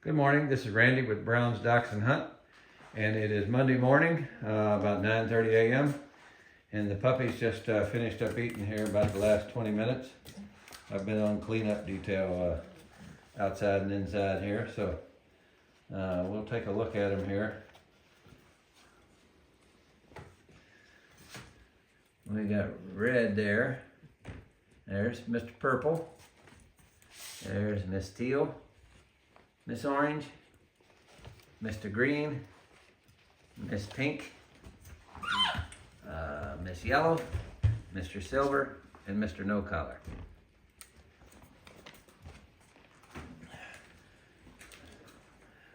Good morning, this is Randy with Brown's Docks and Hunt, and it is Monday morning, about 9:30 a.m. and the puppies just finished up eating here about the last 20 minutes. I've been on cleanup detail outside and inside here, so we'll take a look at them here. We got Red there. There's Mr. Purple. There's Miss Teal, Miss Orange, Mr. Green, Miss Pink, Miss Yellow, Mr. Silver, and Mr. No Collar.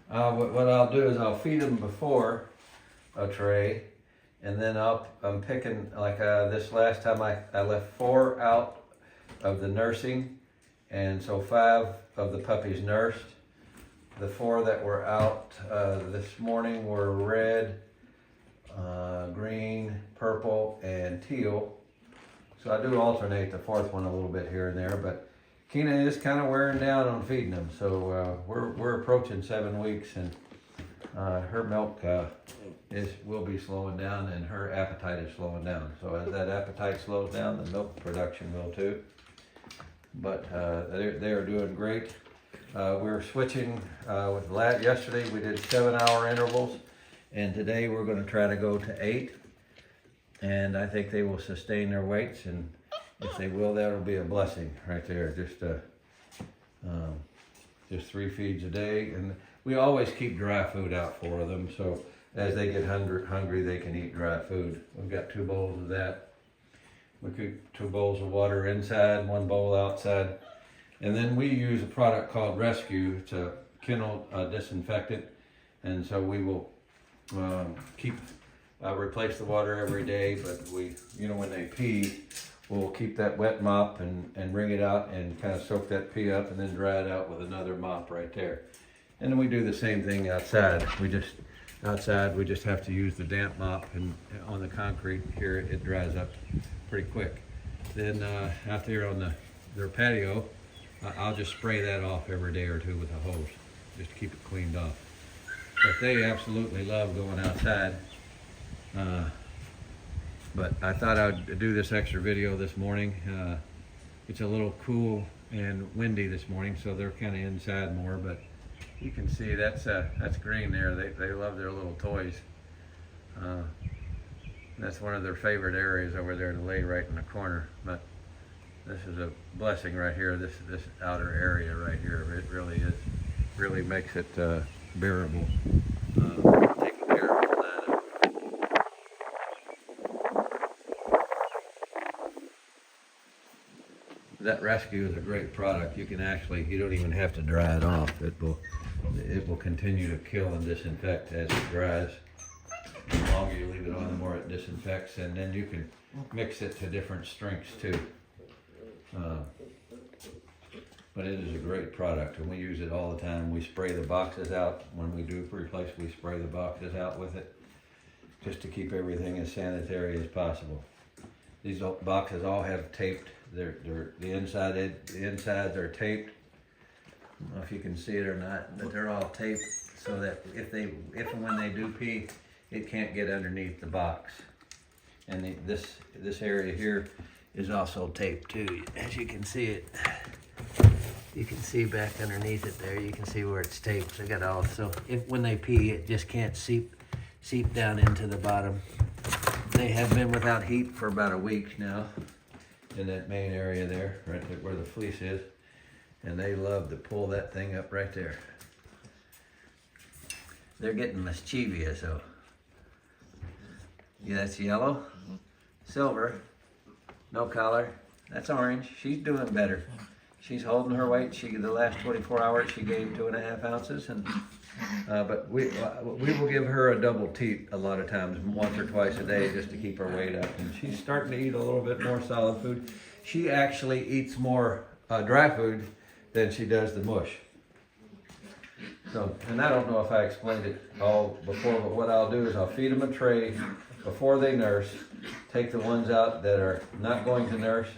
What I'll do is I'll feed them before a tray, and then I'm picking, like this last time I left 4 out of the nursing, and so 5 of the puppies nursed. The 4 that were out this morning were red, green, purple, and teal. So I do alternate the 4th one a little bit here and there, but Kina is kind of wearing down on feeding them. So we're approaching 7 weeks, and her milk will be slowing down, and her appetite is slowing down. So as that appetite slows down, the milk production will too. But they are doing great. We're switching with yesterday we did 7-hour intervals, and today we're going to try to go to 8, and I think they will sustain their weights, and if they will, that'll be a blessing right there. Just 3 feeds a day, and we always keep dry food out for them, so as they get hungry they can eat dry food. We've got 2 bowls of that. We keep 2 bowls of water inside, 1 bowl outside. And then we use a product called Rescue. It's a kennel disinfectant. And so we will replace the water every day, but when they pee, we'll keep that wet mop and wring it out and kind of soak that pee up and then dry it out with another mop right there. And then we do the same thing outside. We just have to use the damp mop, and on the concrete here, it dries up pretty quick. Then out there on their patio, I'll just spray that off every day or 2 with a hose, just to keep it cleaned off. But they absolutely love going outside. But I thought I'd do this extra video this morning. It's a little cool and windy this morning, so they're kind of inside more, but you can see that's green there. They love their little toys. That's one of their favorite areas over there to lay right in the corner. But this is a blessing right here. This outer area right here, it really makes it bearable. Taking care of Atlanta. That Rescue is a great product. You don't even have to dry it off. It will continue to kill and disinfect as it dries. The longer you leave it on, the more it disinfects, and then you can mix it to different strengths too. But it is a great product, and we use it all the time. We spray the boxes out when we do replace. We spray the boxes out with it, just to keep everything as sanitary as possible. These boxes all have taped. The insides are taped. I don't know if you can see it or not, but they're all taped so that if and when they do pee, it can't get underneath the box. And this area here is also taped too. As you can see it, you can see back underneath it there. You can see where it's taped. So when they pee, it just can't seep down into the bottom. They have been without heat for about a week now in that main area there, right there where the fleece is, and they love to pull that thing up right there. They're getting mischievous, so. Yeah, that's yellow, silver, no collar. That's orange. She's doing better. She's holding her weight. The last 24 hours she gained 2.5 ounces, and but we will give her a double teat a lot of times, once or twice a day, just to keep her weight up. And she's starting to eat a little bit more solid food. She actually eats more dry food than she does the mush. So, and I don't know if I explained it all before, but what I'll do is I'll feed them a tray before they nurse, take the ones out that are not going to nurse,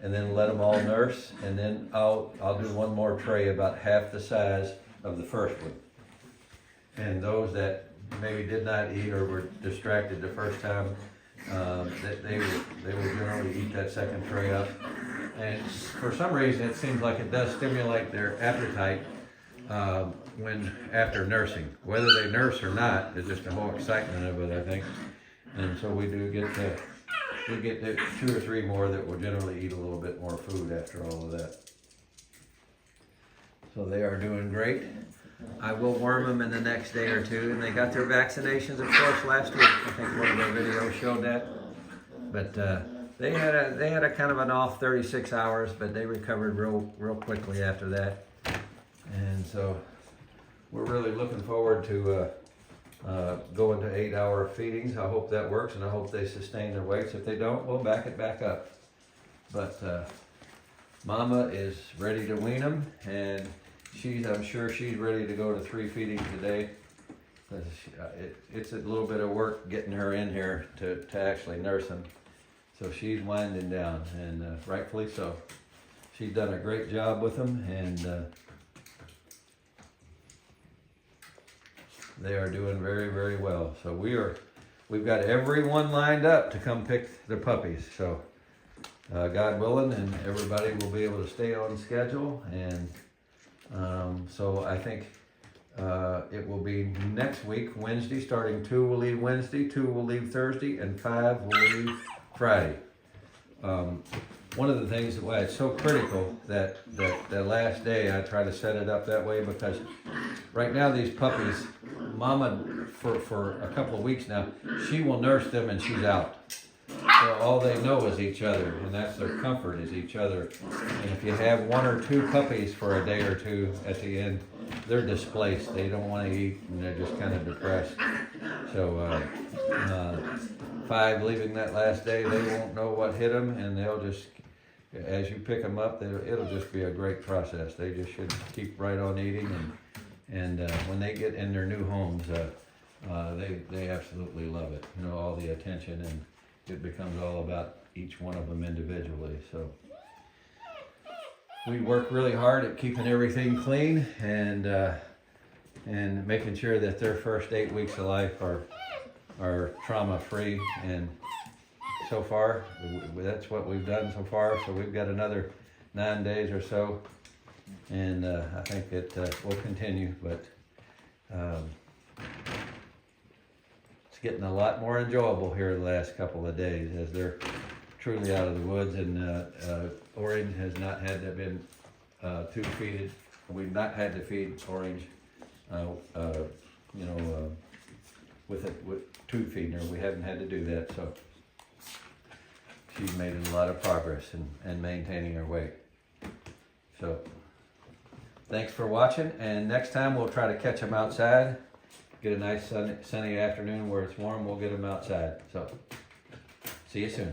and then let them all nurse, and then I'll do one more tray about half the size of the first one. And those that maybe did not eat or were distracted the first time, that they will generally eat that second tray up. And for some reason, it seems like it does stimulate their appetite when after nursing. Whether they nurse or not, it's just the whole excitement of it, I think. And so we do get the 2 or 3 more that will generally eat a little bit more food after all of that. So they are doing great. I will worm them in the next day or two, and they got their vaccinations, of course, last week. I think one of our videos showed that. But they had a kind of an off 36 hours, but they recovered real quickly after that. And so we're really looking forward to going to 8-hour feedings. I hope that works, and I hope they sustain their weights. If they don't, we'll back it back up. But Mama is ready to wean them, and I'm sure she's ready to go to 3 feedings a day. It's a little bit of work getting her in here to actually nurse them. So she's winding down, and rightfully so. She's done a great job with them, and they are doing very, very well. So we've got everyone lined up to come pick the puppies. So God willing, and everybody will be able to stay on schedule. And so I think it will be next week, Wednesday, starting 2 will leave Wednesday, 2 will leave Thursday, and 5 will leave Friday. One of the things that why it's so critical that last day I try to set it up that way, because right now these puppies, Mama for a couple of weeks now, she will nurse them and she's out. So all they know is each other, and that's their comfort, is each other. And if you have 1 or 2 puppies for a day or two at the end, they're displaced. They don't want to eat, and they're just kind of depressed. So 5 leaving that last day, they won't know what hit them, and they'll just, as you pick them up, it'll just be a great process. They just should keep right on eating, and when they get in their new homes, they absolutely love it. You know, all the attention, and it becomes all about each one of them individually. So we work really hard at keeping everything clean and making sure that their first 8 weeks of life are trauma free. And so far, that's what we've done so far. So we've got another 9 days or so, and I think it will continue. But it's getting a lot more enjoyable here the last couple of days as they're truly out of the woods. And Orange has not had to been tube feeded. We've not had to feed Orange, with tube feeding her. We haven't had to do that, so she's made a lot of progress in maintaining her weight. So thanks for watching, and next time we'll try to catch them outside. Get a nice sunny afternoon where it's warm, we'll get them outside. So see you soon.